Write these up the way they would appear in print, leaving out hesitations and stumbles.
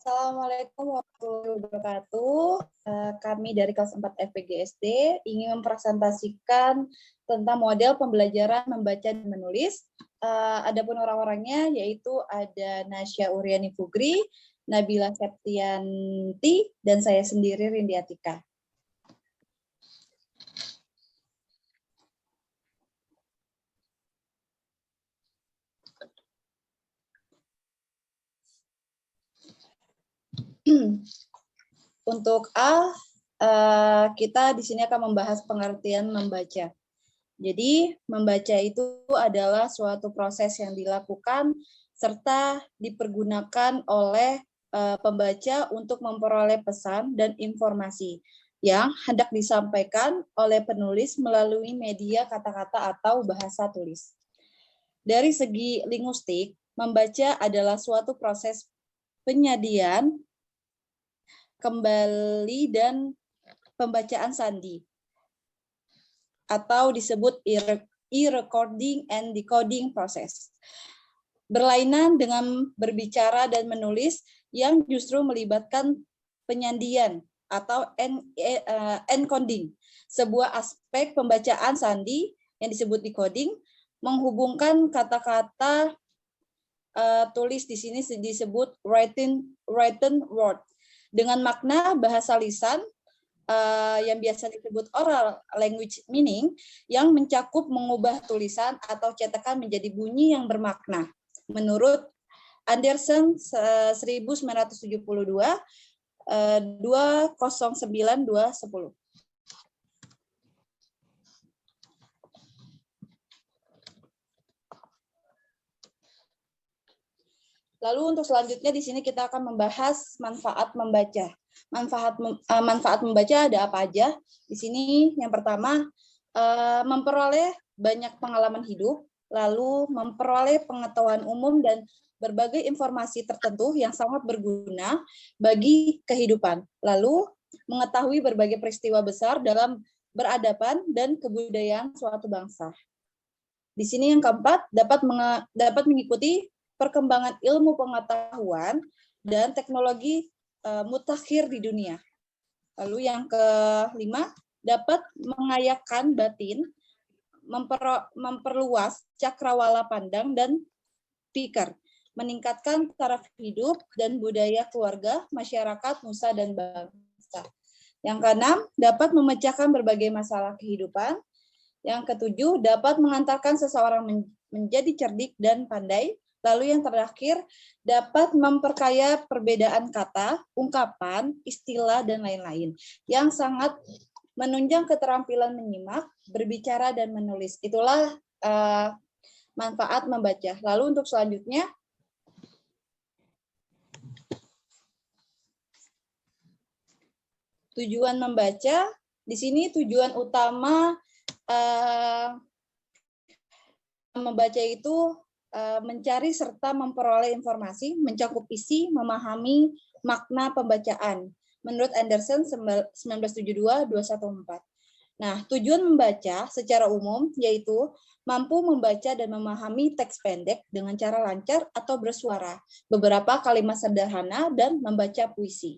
Assalamualaikum warahmatullahi wabarakatuh. Kami dari kelas 4 FPGSD ingin mempresentasikan tentang model pembelajaran membaca dan menulis. Adapun orang-orangnya yaitu ada Nasya Uriani Fugri, Nabila Septianti, dan saya sendiri Rindi Atika. Untuk A, kita di sini akan membahas pengertian membaca. Jadi, membaca itu adalah suatu proses yang dilakukan serta dipergunakan oleh pembaca untuk memperoleh pesan dan informasi yang hendak disampaikan oleh penulis melalui media kata-kata atau bahasa tulis. Dari segi linguistik, membaca adalah suatu proses penyadian kembali dan pembacaan sandi atau disebut e-recording and decoding process. Berlainan dengan berbicara dan menulis yang justru melibatkan penyandian atau encoding, sebuah aspek pembacaan sandi yang disebut decoding, menghubungkan kata-kata tulis di sini disebut written word dengan makna bahasa lisan yang biasa disebut oral language meaning yang mencakup mengubah tulisan atau cetakan menjadi bunyi yang bermakna. Menurut Anderson 1972 209-210. Lalu untuk selanjutnya di sini kita akan membahas manfaat membaca. Manfaat membaca ada apa aja? Di sini yang pertama memperoleh banyak pengalaman hidup, lalu memperoleh pengetahuan umum dan berbagai informasi tertentu yang sangat berguna bagi kehidupan. Lalu mengetahui berbagai peristiwa besar dalam beradaban dan kebudayaan suatu bangsa. Di sini yang keempat dapat mengikuti perkembangan ilmu pengetahuan dan teknologi mutakhir di dunia. Lalu yang kelima, dapat mengayakan batin, memperluas cakrawala pandang dan pikir, meningkatkan taraf hidup dan budaya keluarga, masyarakat, nusa, dan bangsa. Yang keenam, dapat memecahkan berbagai masalah kehidupan. Yang ketujuh, dapat mengantarkan seseorang menjadi cerdik dan pandai. Lalu yang terakhir, dapat memperkaya perbedaan kata, ungkapan, istilah, dan lain-lain. Yang sangat menunjang keterampilan menyimak, berbicara, dan menulis. Itulah manfaat membaca. Lalu untuk selanjutnya, tujuan membaca. Di sini tujuan utama membaca itu mencari serta memperoleh informasi, mencakup isi, memahami makna pembacaan. Menurut Anderson 1972-214. Nah, tujuan membaca secara umum yaitu mampu membaca dan memahami teks pendek dengan cara lancar atau bersuara, beberapa kalimat sederhana, dan membaca puisi.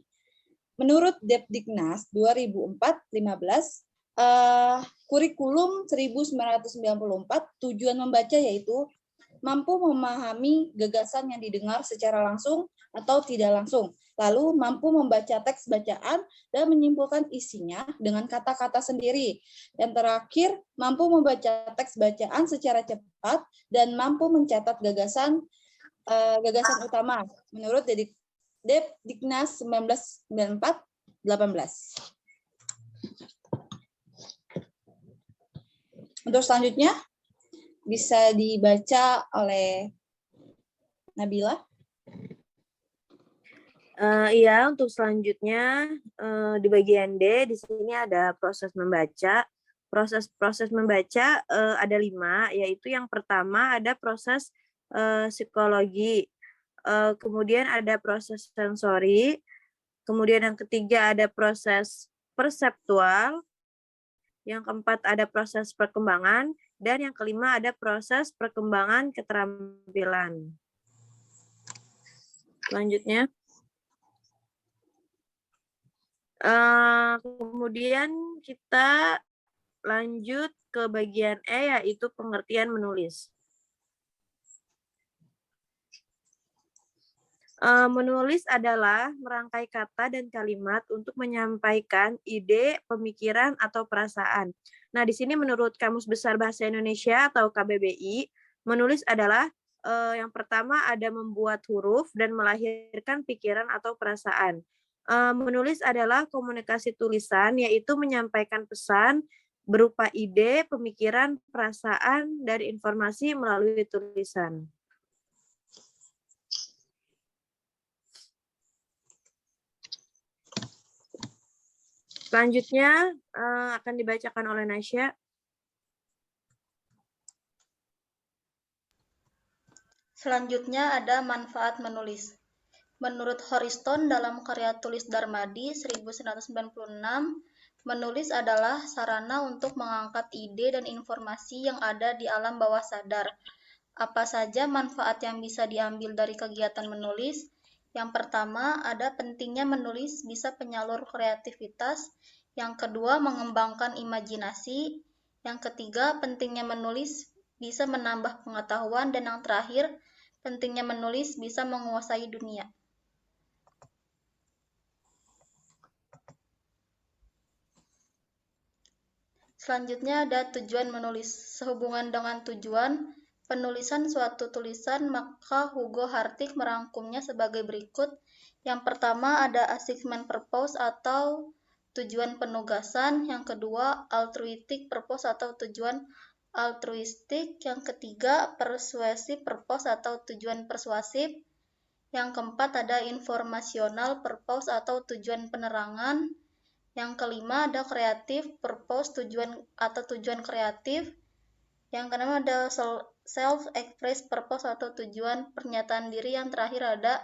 Menurut Depdiknas 2004-15, kurikulum 1994, tujuan membaca yaitu mampu memahami gagasan yang didengar secara langsung atau tidak langsung, lalu mampu membaca teks bacaan dan menyimpulkan isinya dengan kata-kata sendiri. Dan terakhir, mampu membaca teks bacaan secara cepat dan mampu mencatat gagasan utama menurut Depdiknas 1994-18. Untuk selanjutnya bisa dibaca oleh Nabila. Iya, untuk selanjutnya di bagian D, di sini ada proses membaca. Proses membaca ada 5, yaitu yang pertama ada proses psikologi, kemudian ada proses sensori, kemudian yang ketiga ada proses perseptual, yang keempat ada proses perkembangan, dan yang kelima ada proses perkembangan keterampilan. Selanjutnya. Kemudian kita lanjut ke bagian E, yaitu pengertian menulis. Menulis adalah merangkai kata dan kalimat untuk menyampaikan ide, pemikiran, atau perasaan. Nah, di sini menurut Kamus Besar Bahasa Indonesia atau KBBI, menulis adalah yang pertama ada membuat huruf dan melahirkan pikiran atau perasaan. Menulis adalah komunikasi tulisan, yaitu menyampaikan pesan berupa ide, pemikiran, perasaan, dan informasi melalui tulisan. Selanjutnya akan dibacakan oleh Nasya. Selanjutnya ada manfaat menulis. Menurut Horiston dalam karya tulis Darmadi 1996, menulis adalah sarana untuk mengangkat ide dan informasi yang ada di alam bawah sadar. Apa saja manfaat yang bisa diambil dari kegiatan menulis? Yang pertama, ada pentingnya menulis bisa penyalur kreativitas. Yang kedua, mengembangkan imajinasi. Yang ketiga, pentingnya menulis bisa menambah pengetahuan. Dan yang terakhir, pentingnya menulis bisa menguasai dunia. Selanjutnya ada tujuan menulis. Sehubungan dengan tujuan penulisan suatu tulisan, maka Hugo Hartig merangkumnya sebagai berikut. Yang pertama ada assignment purpose atau tujuan penugasan. Yang kedua altruistic purpose atau tujuan altruistik. Yang ketiga persuasive purpose atau tujuan persuasif. Yang keempat ada informational purpose atau tujuan penerangan. Yang kelima ada creative purpose tujuan kreatif. Yang keenam ada self-express purpose atau tujuan pernyataan diri. Yang terakhir ada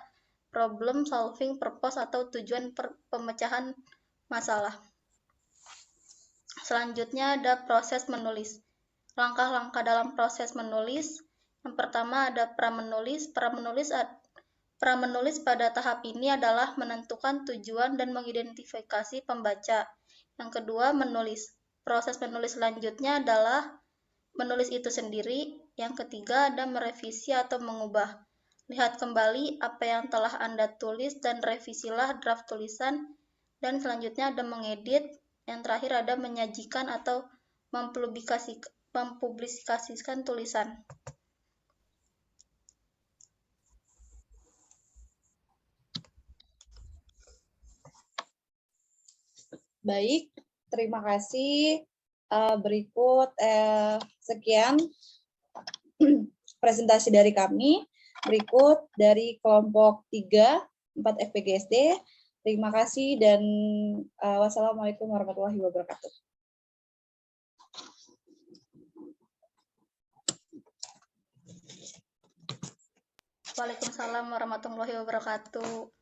problem solving purpose atau tujuan pemecahan masalah. Selanjutnya ada proses menulis. Langkah-langkah dalam proses menulis. Yang pertama ada pramenulis. Pramenulis pada tahap ini adalah menentukan tujuan dan mengidentifikasi pembaca. Yang kedua, menulis. Proses menulis selanjutnya adalah menulis itu sendiri. Yang ketiga, ada merevisi atau mengubah. Lihat kembali apa yang telah Anda tulis dan revisilah draft tulisan. Dan selanjutnya ada mengedit. Yang terakhir ada menyajikan atau mempublikasikan tulisan. Baik, terima kasih. Berikut sekian presentasi dari kami. Berikut dari kelompok 3, 4 FPGSD. Terima kasih dan wassalamualaikum warahmatullahi wabarakatuh. Waalaikumsalam warahmatullahi wabarakatuh.